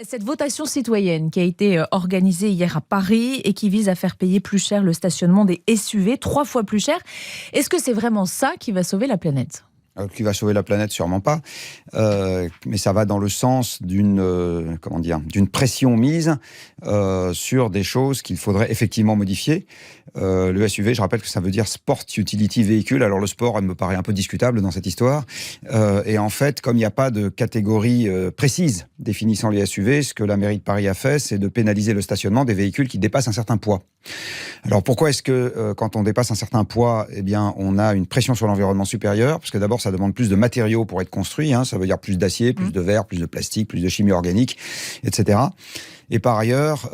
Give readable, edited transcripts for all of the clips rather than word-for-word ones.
Cette votation citoyenne qui a été organisée hier à Paris et qui vise à faire payer plus cher le stationnement des SUV, 3 fois plus cher, est-ce que c'est vraiment ça qui va sauver la planète ? Qui va sauver la planète, sûrement pas. Mais ça va dans le sens d'une pression mise sur des choses qu'il faudrait effectivement modifier. Le SUV, je rappelle que ça veut dire Sport Utility Vehicle. Alors le sport, elle me paraît un peu discutable dans cette histoire. Et en fait, comme il n'y a pas de catégorie précise définissant les SUV, ce que la mairie de Paris a fait, c'est de pénaliser le stationnement des véhicules qui dépassent un certain poids. Alors pourquoi est-ce que quand on dépasse un certain poids, eh bien, on a une pression sur l'environnement supérieure ? Parce que d'abord, ça demande plus de matériaux pour être construit. Ça veut dire plus d'acier, plus de verre, plus de plastique, plus de chimie organique, etc. Et par ailleurs,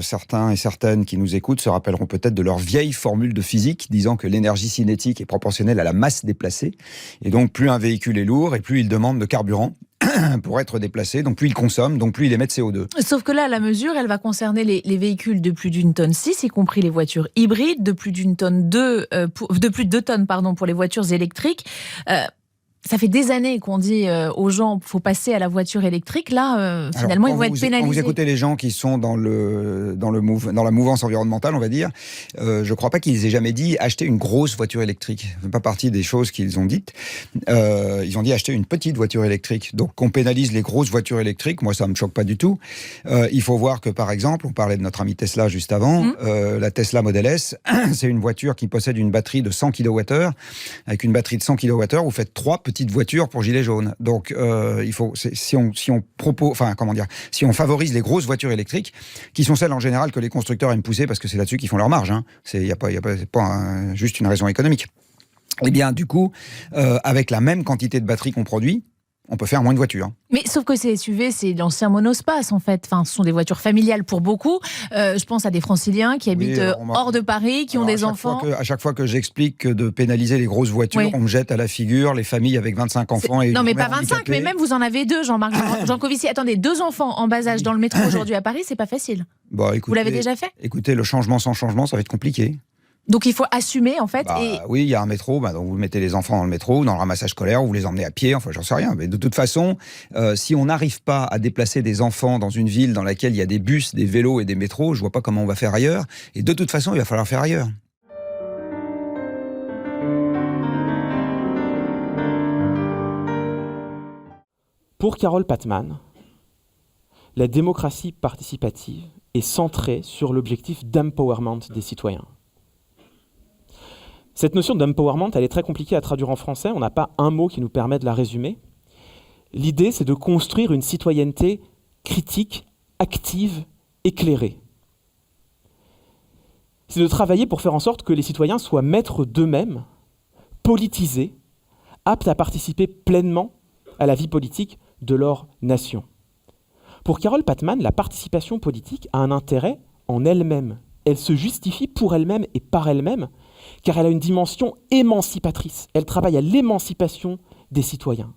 certains et certaines qui nous écoutent se rappelleront peut-être de leur vieille formule de physique disant que l'énergie cinétique est proportionnelle à la masse déplacée. Et donc, plus un véhicule est lourd et plus il demande de carburant pour être déplacé, donc plus il consomme, donc plus il émet de CO2. Sauf que là, la mesure, elle va concerner les véhicules de plus d'1,6 tonne, y compris les voitures hybrides, de plus d'1,2 tonne, de plus de 2 tonnes pour les voitures électriques. Ça fait des années qu'on dit aux gens qu'il faut passer à la voiture électrique. Là, finalement, ils vont être pénalisés. Quand vous écoutez les gens qui sont dans la mouvance environnementale, on va dire, je ne crois pas qu'ils aient jamais dit acheter une grosse voiture électrique. Ce n'est pas partie des choses qu'ils ont dites. Ils ont dit acheter une petite voiture électrique. Donc, qu'on pénalise les grosses voitures électriques, moi, ça ne me choque pas du tout. Il faut voir que, par exemple, on parlait de notre ami Tesla juste avant, la Tesla Model S, c'est une voiture qui possède une batterie de 100 kWh. Avec une batterie de 100 kWh, vous faites 3 petites voitures pour gilets jaunes. Donc, il faut, si on favorise les grosses voitures électriques, qui sont celles en général que les constructeurs aiment pousser parce que c'est là-dessus qu'ils font leur marge. C'est pas juste une raison économique. Eh bien, du coup, avec la même quantité de batterie qu'on produit, on peut faire moins de voitures. Mais sauf que ces SUV, c'est l'ancien monospace, en fait. Enfin, ce sont des voitures familiales pour beaucoup. Je pense à des Franciliens qui habitent hors de Paris, qui ont des enfants. À chaque fois que j'explique que de pénaliser les grosses voitures, on me jette à la figure les familles avec 25 enfants. Non, mais pas 25, mais même vous en avez 2, Jean-Marc Jancovici. Attendez, 2 enfants en bas âge dans le métro aujourd'hui à Paris, c'est pas facile. Écoutez, vous l'avez déjà fait ? Écoutez, le changement sans changement, ça va être compliqué. Donc il faut assumer en fait. Oui, il y a un métro, donc vous mettez les enfants dans le métro, dans le ramassage scolaire, ou vous les emmenez à pied, enfin j'en sais rien. Mais de toute façon, si on n'arrive pas à déplacer des enfants dans une ville dans laquelle il y a des bus, des vélos et des métros, je vois pas comment on va faire ailleurs. Et de toute façon, il va falloir faire ailleurs. Pour Carole Patman, la démocratie participative est centrée sur l'objectif d'empowerment des citoyens. Cette notion d'empowerment, elle est très compliquée à traduire en français. On n'a pas un mot qui nous permet de la résumer. L'idée, c'est de construire une citoyenneté critique, active, éclairée. C'est de travailler pour faire en sorte que les citoyens soient maîtres d'eux-mêmes, politisés, aptes à participer pleinement à la vie politique de leur nation. Pour Carole Patman, la participation politique a un intérêt en elle-même. Elle se justifie pour elle-même et par elle-même, car elle a une dimension émancipatrice. Elle travaille à l'émancipation des citoyens.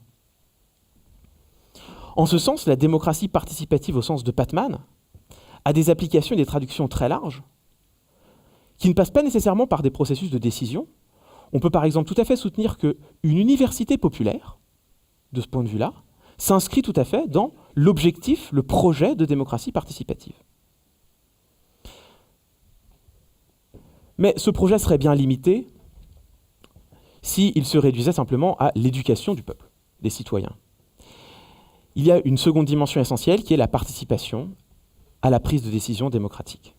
En ce sens, la démocratie participative au sens de Patman a des applications et des traductions très larges, qui ne passent pas nécessairement par des processus de décision. On peut par exemple tout à fait soutenir qu'une université populaire, de ce point de vue-là, s'inscrit tout à fait dans l'objectif, le projet de démocratie participative. Mais ce projet serait bien limité s'il se réduisait simplement à l'éducation du peuple, des citoyens. Il y a une seconde dimension essentielle qui est la participation à la prise de décision démocratique.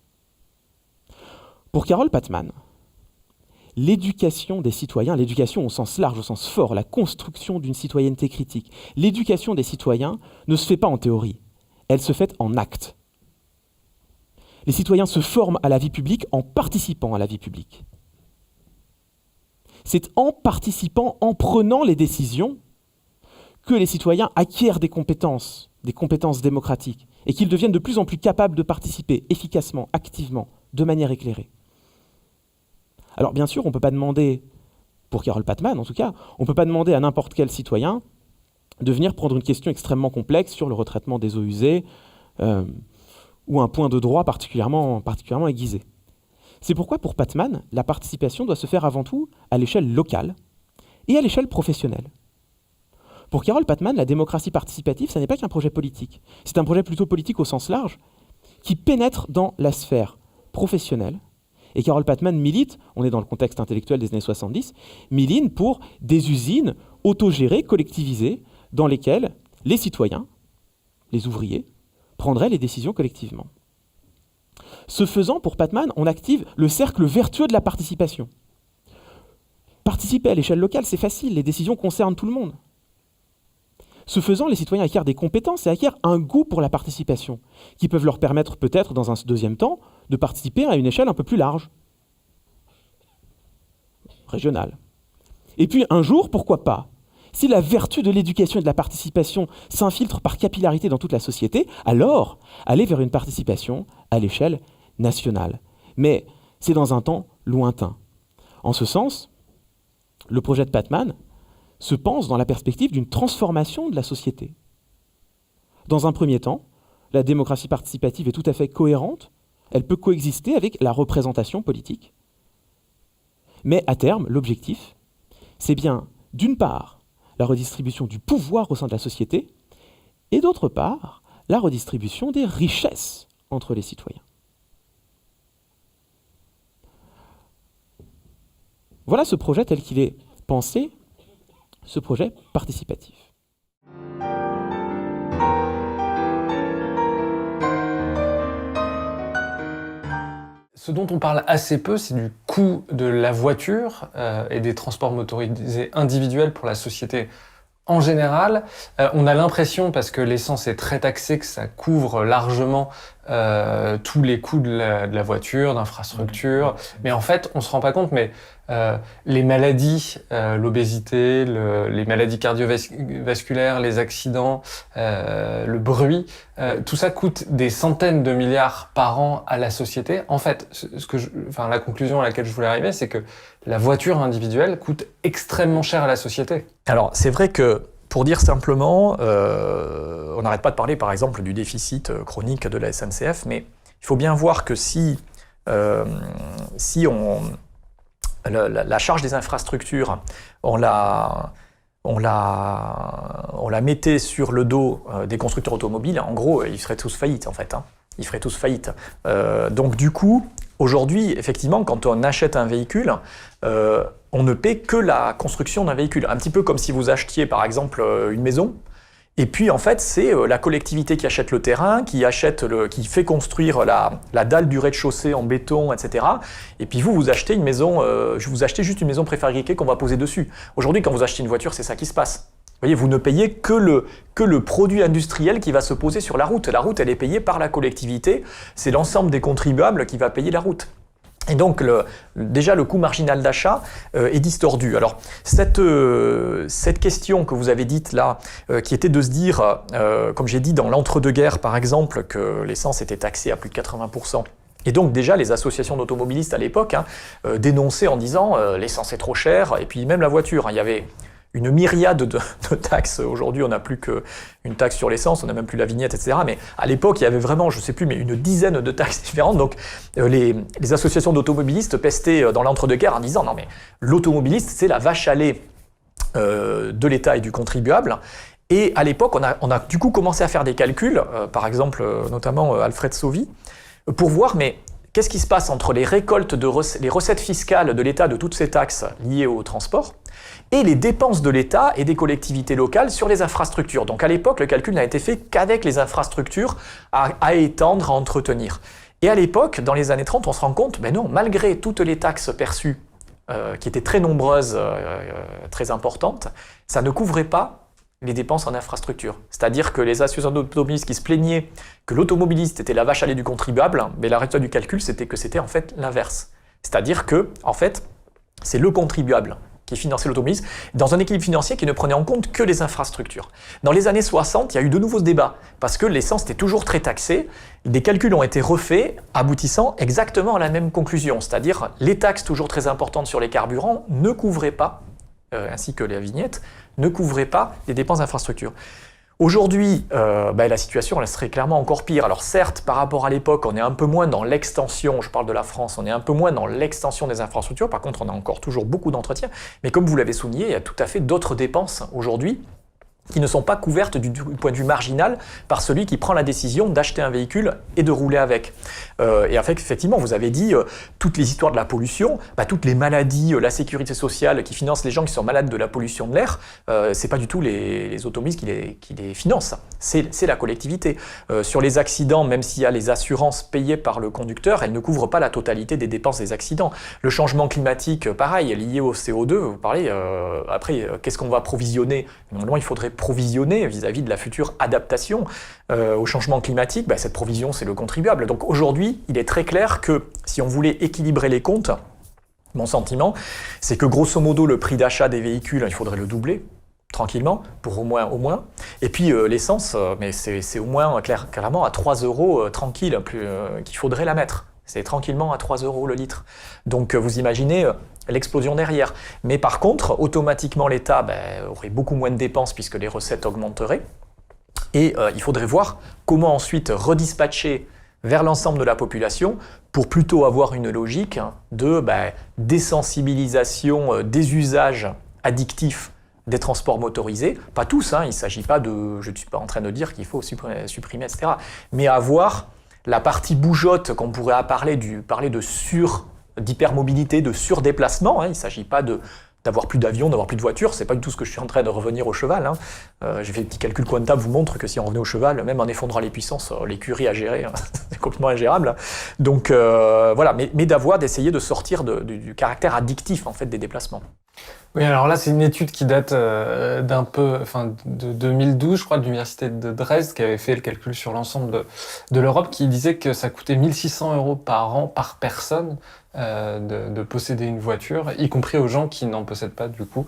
Pour Carole Patman, l'éducation des citoyens, l'éducation au sens large, au sens fort, la construction d'une citoyenneté critique, l'éducation des citoyens ne se fait pas en théorie, elle se fait en acte. Les citoyens se forment à la vie publique en participant à la vie publique. C'est en participant, en prenant les décisions, que les citoyens acquièrent des compétences démocratiques, et qu'ils deviennent de plus en plus capables de participer efficacement, activement, de manière éclairée. Alors bien sûr, on ne peut pas demander, pour Carole Patman en tout cas, on ne peut pas demander à n'importe quel citoyen de venir prendre une question extrêmement complexe sur le retraitement des eaux usées, ou un point de droit particulièrement aiguisé. C'est pourquoi, pour Patman, la participation doit se faire avant tout à l'échelle locale et à l'échelle professionnelle. Pour Carole Patman, la démocratie participative, ça n'est pas qu'un projet politique. C'est un projet plutôt politique au sens large, qui pénètre dans la sphère professionnelle. Et Carole Patman milite, on est dans le contexte intellectuel des années 70, milite pour des usines autogérées, collectivisées, dans lesquelles les citoyens, les ouvriers, prendraient les décisions collectivement. Ce faisant, pour Patman, on active le cercle vertueux de la participation. Participer à l'échelle locale, c'est facile, les décisions concernent tout le monde. Ce faisant, les citoyens acquièrent des compétences et acquièrent un goût pour la participation, qui peuvent leur permettre peut-être, dans un deuxième temps, de participer à une échelle un peu plus large, régionale. Et puis un jour, pourquoi pas, si la vertu de l'éducation et de la participation s'infiltre par capillarité dans toute la société, alors aller vers une participation à l'échelle nationale. Mais c'est dans un temps lointain. En ce sens, le projet de Patman se pense dans la perspective d'une transformation de la société. Dans un premier temps, la démocratie participative est tout à fait cohérente, elle peut coexister avec la représentation politique. Mais à terme, l'objectif, c'est bien, d'une part, la redistribution du pouvoir au sein de la société, et d'autre part, la redistribution des richesses entre les citoyens. Voilà ce projet tel qu'il est pensé, ce projet participatif. Ce dont on parle assez peu, c'est du coût de la voiture et des transports motorisés individuels pour la société en général. On a l'impression, parce que l'essence est très taxée, que ça couvre largement tous les coûts de la voiture, d'infrastructure. Mais en fait, on se rend pas compte, mais les maladies, l'obésité, les maladies cardiovasculaires, les accidents, le bruit, tout ça coûte des centaines de milliards par an à la société. En fait, la conclusion à laquelle je voulais arriver, c'est que la voiture individuelle coûte extrêmement cher à la société. Alors, c'est vrai que, pour dire simplement, on n'arrête pas de parler, par exemple, du déficit chronique de la SNCF, mais il faut bien voir que si la charge des infrastructures, on la mettait sur le dos des constructeurs automobiles, en gros, ils feraient tous faillite, en fait. Ils feraient tous faillite. Donc, du coup, aujourd'hui, effectivement, quand on achète un véhicule, on ne paie que la construction d'un véhicule. Un petit peu comme si vous achetiez, par exemple, une maison. Et puis, en fait, c'est la collectivité qui achète le terrain, qui fait construire la dalle du rez-de-chaussée en béton, etc. Et puis vous achetez une maison, vous achetez juste une maison préfabriquée qu'on va poser dessus. Aujourd'hui, quand vous achetez une voiture, c'est ça qui se passe. Vous voyez, vous ne payez que le produit industriel qui va se poser sur la route. La route, elle est payée par la collectivité. C'est l'ensemble des contribuables qui va payer la route. Et donc, déjà, le coût marginal d'achat est distordu. Alors, cette question que vous avez dite là, qui était de se dire, comme j'ai dit, dans l'entre-deux-guerres, par exemple, que l'essence était taxée à plus de 80%. Et donc, déjà, les associations d'automobilistes à l'époque dénonçaient en disant l'essence est trop chère, et puis même la voiture. Il y avait une myriade de taxes. Aujourd'hui, on n'a plus qu'une taxe sur l'essence, on n'a même plus la vignette, etc. Mais à l'époque, il y avait vraiment, je ne sais plus, mais une dizaine de taxes différentes. Donc, les associations d'automobilistes pestaient dans l'entre-deux-guerres en disant « Non, mais l'automobiliste, c'est la vache à lait de l'État et du contribuable ». Et à l'époque, on a du coup commencé à faire des calculs, par exemple, notamment Alfred Sauvy, pour voir, mais qu'est-ce qui se passe entre les récoltes les recettes fiscales de l'État de toutes ces taxes liées au transport et les dépenses de l'État et des collectivités locales sur les infrastructures. Donc à l'époque, le calcul n'a été fait qu'avec les infrastructures à étendre, à entretenir. Et à l'époque, dans les années 30, on se rend compte, ben non, malgré toutes les taxes perçues, qui étaient très nombreuses, très importantes, ça ne couvrait pas les dépenses en infrastructure. C'est-à-dire que les associations d'automobilistes qui se plaignaient que l'automobiliste était la vache à lait du contribuable, mais la résultat du calcul, c'était que c'était en fait l'inverse. C'est-à-dire que, en fait, c'est le contribuable qui finançait l'automobiliste, dans un équilibre financier qui ne prenait en compte que les infrastructures. Dans les années 60, il y a eu de nouveau ce débat, parce que l'essence était toujours très taxée, des calculs ont été refaits, aboutissant exactement à la même conclusion, c'est-à-dire les taxes toujours très importantes sur les carburants ne couvraient pas, ainsi que la vignette, ne couvraient pas les dépenses d'infrastructure. Aujourd'hui, la situation elle serait clairement encore pire. Alors certes, par rapport à l'époque, on est un peu moins dans l'extension, je parle de la France, on est un peu moins dans l'extension des infrastructures, par contre on a encore toujours beaucoup d'entretien, mais comme vous l'avez souligné, il y a tout à fait d'autres dépenses aujourd'hui qui ne sont pas couvertes du point de vue marginal par celui qui prend la décision d'acheter un véhicule et de rouler avec. Et en fait, effectivement, vous avez dit toutes les histoires de la pollution, toutes les maladies, la sécurité sociale qui finance les gens qui sont malades de la pollution de l'air, c'est pas du tout les automobilistes qui les financent, c'est la collectivité. Sur les accidents, même s'il y a les assurances payées par le conducteur, elles ne couvrent pas la totalité des dépenses des accidents. Le changement climatique, pareil, lié au CO2, vous parlez, après, qu'est-ce qu'on va provisionner? Normalement, il faudrait provisionner vis-à-vis de la future adaptation au changement climatique. Cette provision, c'est le contribuable. Donc aujourd'hui, il est très clair que si on voulait équilibrer les comptes, mon sentiment, c'est que grosso modo, le prix d'achat des véhicules, il faudrait le doubler, tranquillement, pour au moins. Et puis l'essence, mais c'est au moins clairement à 3 € tranquille qu'il faudrait la mettre. C'est tranquillement à 3 € le litre. Donc vous imaginez l'explosion derrière. Mais par contre, automatiquement, l'État aurait beaucoup moins de dépenses puisque les recettes augmenteraient. Et il faudrait voir comment ensuite redispatcher vers l'ensemble de la population pour plutôt avoir une logique de désensibilisation des usages addictifs des transports motorisés. Pas tous, il ne s'agit pas de... Je ne suis pas en train de dire qu'il faut supprimer, etc. Mais avoir la partie bougeotte qu'on pourrait parler d'hypermobilité, de surdéplacement. Il ne s'agit pas d'avoir plus d'avions, d'avoir plus de voitures. C'est pas du tout ce que je suis en train de revenir au cheval. J'ai fait des petits calculs quantitables, vous montre que si on revenait au cheval, même en effondrant les puissances, l'écurie à gérer, c'est complètement ingérable. Donc voilà, mais d'essayer de sortir du caractère addictif en fait des déplacements. Oui, alors là, c'est une étude qui date de 2012, je crois, de l'université de Dresde, qui avait fait le calcul sur l'ensemble de l'Europe, qui disait que ça coûtait 1 600 € par an, par personne, de posséder une voiture, y compris aux gens qui n'en possèdent pas, du coup.